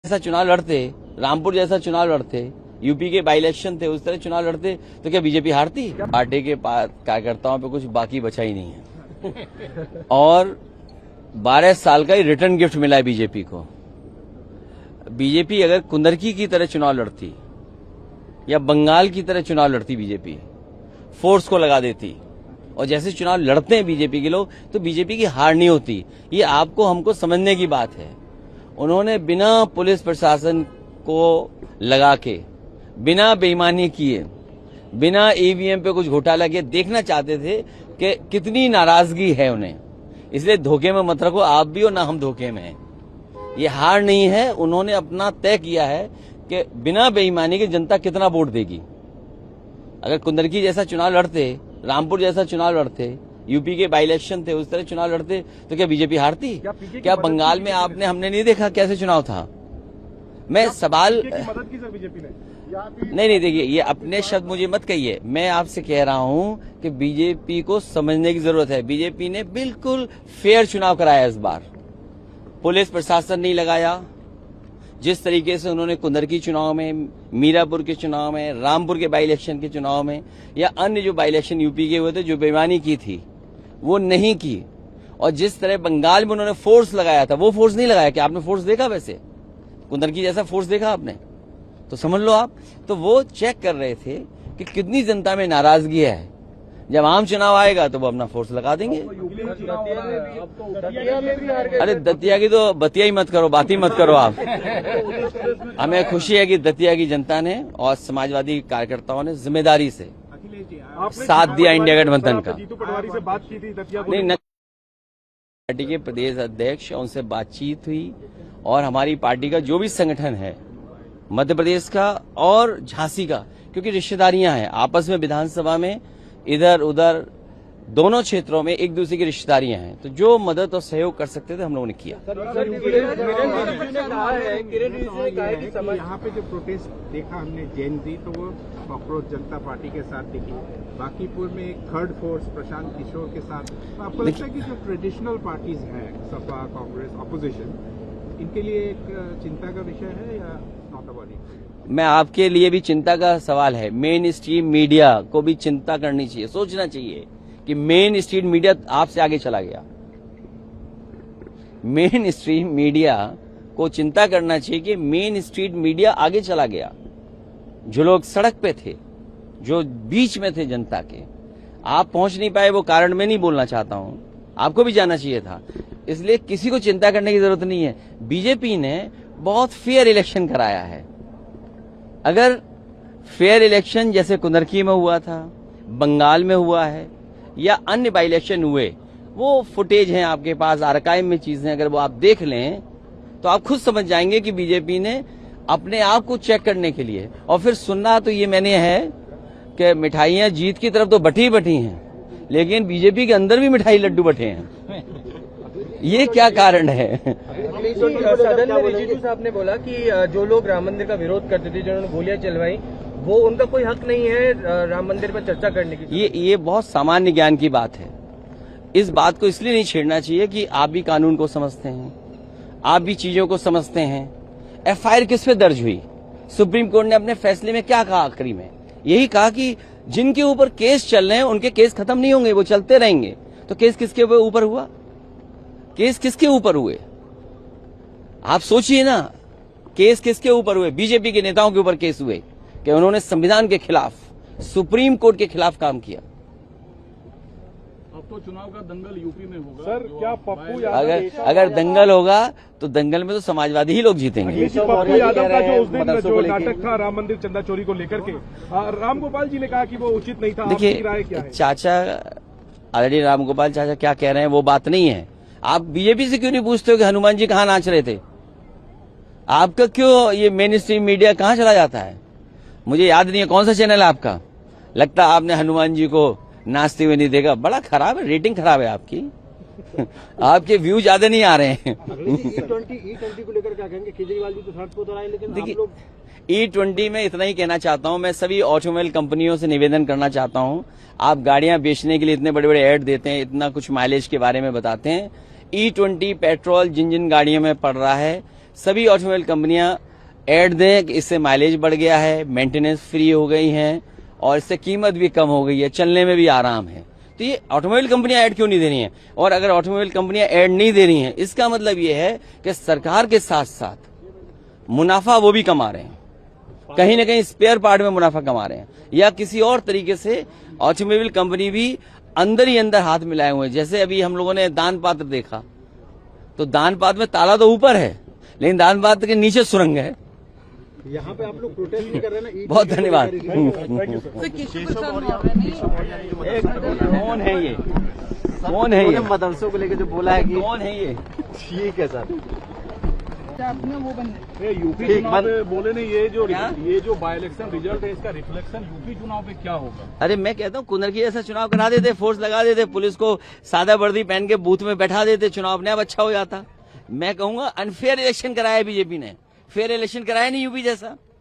ऐसा चुनाव लड़ते, रामपुर जैसा चुनाव लड़ते, यूपी के बाई इलेक्शन थे उस तरह चुनाव लड़ते तो क्या बीजेपी हारती? पार्टी के कार्यकर्ताओं पे कुछ बाकी बचा ही नहीं है और 12 साल का ही रिटर्न गिफ्ट मिला है बीजेपी को। बीजेपी अगर कुंदरकी की तरह चुनाव लड़ती या बंगाल की तरह चुनाव लड़ती, बीजेपी फोर्स को लगा देती और जैसे चुनाव लड़ते हैं बीजेपी के लोग, तो बीजेपी की हार नहीं होती। ये आपको हमको समझने की बात है। उन्होंने बिना पुलिस प्रशासन को लगा के, बिना बेईमानी किए, बिना ईवीएम पे कुछ घोटाला किए देखना चाहते थे कि कितनी नाराजगी है उन्हें। इसलिए धोखे में मत रखो आप भी और ना हम धोखे में हैं। ये हार नहीं है, उन्होंने अपना तय किया है कि बिना बेईमानी के जनता कितना वोट देगी। अगर कुंदरकी जैसा चुनाव लड़ते, रामपुर जैसा चुनाव लड़ते, यूपी के बाई इलेक्शन थे उस तरह चुनाव लड़ते तो क्या बीजेपी हारती? क्या बंगाल में हमने नहीं देखा कैसे चुनाव था? मैं सवाल मदद की सर बीजेपी ने नहीं देखिए, ये अपने शब्द मुझे मत कहिए। मैं आपसे कह रहा हूं कि बीजेपी को समझने की जरूरत है। बीजेपी ने बिल्कुल फेयर चुनाव कराया इस बार। पुलिस प्रशासन नहीं लगाया। जिस तरीके से उन्होंने कुंदरकी चुनाव में, मीरापुर के चुनाव में, रामपुर के बाई इलेक्शन के चुनाव में या अन्य जो बाई इलेक्शन यूपी के हुए थे, जो बेईमानी की थी वो नहीं की। और जिस तरह बंगाल में उन्होंने फोर्स लगाया था, वो फोर्स नहीं लगाया। क्या आपने फोर्स देखा? वैसे कुंदरकी जैसा फोर्स देखा आपने? तो समझ लो आप। तो वो चेक कर रहे थे कि कितनी जनता में नाराजगी है। जब आम चुनाव आएगा तो वो अपना फोर्स लगा देंगे। अरे दतिया की तो बतिया ही मत करो, बात ही मत करो आप। हमें खुशी है कि दतिया की जनता ने और समाजवादी कार्यकर्ताओं ने जिम्मेदारी से साथ दिया इंडिया गठबंधन का। नहीं, पार्टी के प्रदेश अध्यक्ष, उनसे बातचीत हुई और हमारी पार्टी का जो भी संगठन है मध्य प्रदेश का और झांसी का, क्योंकि रिश्तेदारियां हैं आपस में, विधानसभा में इधर उधर दोनों क्षेत्रों में एक दूसरे की रिश्तेदारियां हैं, तो जो मदद और सहयोग कर सकते थे हम लोगों ने किया। यहाँ पे जो प्रोटेस्ट देखा हमने जेन जी, तो वो कॉकरोच जनता पार्टी के साथ दिखी। बाकीपुर में एक थर्ड फोर्स प्रशांत किशोर के साथ। तो आपको लगता है कि जो ट्रेडिशनल पार्टीज हैं, सपा, कांग्रेस, ऑपोजिशन, इनके लिए एक चिंता का विषय है या नॉट अ वरी? मैं आपके लिए भी चिंता का सवाल है। मेन स्ट्रीम मीडिया को भी चिंता करनी चाहिए, सोचना चाहिए कि मेन स्ट्रीम मीडिया आपसे आगे चला गया। मेन स्ट्रीम मीडिया को चिंता करना चाहिए कि मेन स्ट्रीट मीडिया आगे चला गया। जो लोग सड़क पे थे, जो बीच में थे जनता के, आप पहुंच नहीं पाए। वो कारण मैं नहीं बोलना चाहता हूं, आपको भी जाना चाहिए था। इसलिए किसी को चिंता करने की जरूरत नहीं है। बीजेपी ने बहुत फेयर इलेक्शन कराया है। अगर फेयर इलेक्शन जैसे कुंदरकी में हुआ था, बंगाल में हुआ है या अन्य बाई इलेक्शन हुए, वो फुटेज हैं आपके पास, आर्काइव में चीजें, अगर वो आप देख लें तो आप खुद समझ जाएंगे कि बीजेपी ने अपने आप को चेक करने के लिए, और फिर सुनना तो ये मैंने है कि मिठाइयां जीत की तरफ तो बटी बटी हैं, लेकिन बीजेपी के अंदर भी मिठाई लड्डू बटे हैं। ये क्या कारण है? सदन में रिजिजू साहब ने बोला कि जो लोग राम मंदिर का विरोध करते थे, जिन्होंने गोलियां चलवाई, वो उनका कोई हक नहीं है राम मंदिर पर चर्चा करने की। ये बहुत सामान्य ज्ञान की बात है। इस बात को इसलिए नहीं छेड़ना चाहिए कि आप भी कानून को समझते हैं, आप भी चीजों को समझते हैं। एफआईआर किस पे दर्ज हुई? सुप्रीम कोर्ट ने अपने फैसले में क्या कहा? आखिरी में यही कहा कि जिनके ऊपर केस चल रहे हैं उनके केस खत्म नहीं होंगे, वो चलते रहेंगे। तो केस किसके ऊपर हुआ? केस किसके ऊपर हुए? आप सोचिए ना, केस किसके ऊपर हुए? बीजेपी के नेताओं के ऊपर केस हुए कि उन्होंने संविधान के खिलाफ, सुप्रीम कोर्ट के खिलाफ काम किया। अब तो चुनाव का दंगल यूपी में होगा सर। क्या पप्पू यादव अगर दंगल होगा तो दंगल में तो समाजवादी ही लोग जीतेंगे। पप्पू यादव का जो उस दिन जो नाटक था राम मंदिर चंदा चोरी को लेकर के, राम गोपाल जी ने कहा कि वो उचित नहीं था। देखिए चाचा, ऑलरेडी राम गोपाल चाचा क्या कह रहे हैं वो बात नहीं है। आप बीजेपी से क्यों नहीं पूछते हो कि हनुमान जी कहाँ नाच रहे थे? आपका क्यों ये मेन स्ट्रीम मीडिया कहाँ चला जाता है? मुझे याद नहीं है कौन सा चैनल है आपका। लगता है आपने हनुमान जी को नाचते हुए नहीं देखा। बड़ा खराब है, रेटिंग खराब है आपकी। आपके व्यू ज्यादा नहीं आ रहे हैं। E20 को लेकर क्या कहेंगे? केजरीवाल जी तो सड़क पर उतर आए, लेकिन देखिए E20 में इतना ही कहना चाहता हूं। मैं सभी ऑटोमोबाइल कंपनियों से निवेदन करना चाहता हूं, आप गाड़ियां बेचने के लिए इतने बड़े बड़े ऐड देते हैं, इतना कुछ माइलेज के बारे में बताते हैं। E20 पेट्रोल जिन जिन गाड़ियों में पड़ रहा है, सभी ऑटोमोबाइल कंपनियां ऐड दें कि इससे माइलेज बढ़ गया है, मेंटेनेंस फ्री हो गई हैं और इससे कीमत भी कम हो गई है, चलने में भी आराम है। तो ये ऑटोमोबाइल कंपनियां ऐड क्यों नहीं दे रही हैं? और अगर ऑटोमोबाइल कंपनियां ऐड नहीं दे रही हैं, इसका मतलब ये है कि सरकार के साथ साथ मुनाफा वो भी कमा रहे हैं, कहीं ना कहीं स्पेयर पार्ट में मुनाफा कमा रहे हैं, या किसी और तरीके से ऑटोमोबाइल कंपनी भी अंदर ही अंदर हाथ मिलाए हुए हैं। जैसे अभी हम लोगों ने दान पात्र देखा, तो दान पात्र में ताला तो ऊपर है, लेकिन दान पात्र के नीचे सुरंग है। यहाँ पे आप लोग प्रोटेस्ट नहीं कर रहे ना? बहुत धन्यवाद। कौन है ये? कौन है ये? मदरसों को लेकर जो बोला है कि कौन है ये? ठीक है सर। यूपी चुनाव पे बोले नहीं, ये जो बाई इलेक्शन रिजल्ट है इसका रिफ्लेक्शन यूपी चुनाव पे क्या होगा? अरे मैं कहता हूँ कुनरकी जैसा चुनाव करा देते, फोर्स लगा देते, पुलिस को सादा वर्दी पहन के बूथ में बैठा देते, चुनाव अपने आप अच्छा हो जाता। मैं कहूंगा अनफेयर इलेक्शन कराया बीजेपी ने, फेयर इलेक्शन कराया नहीं यूपी जैसा।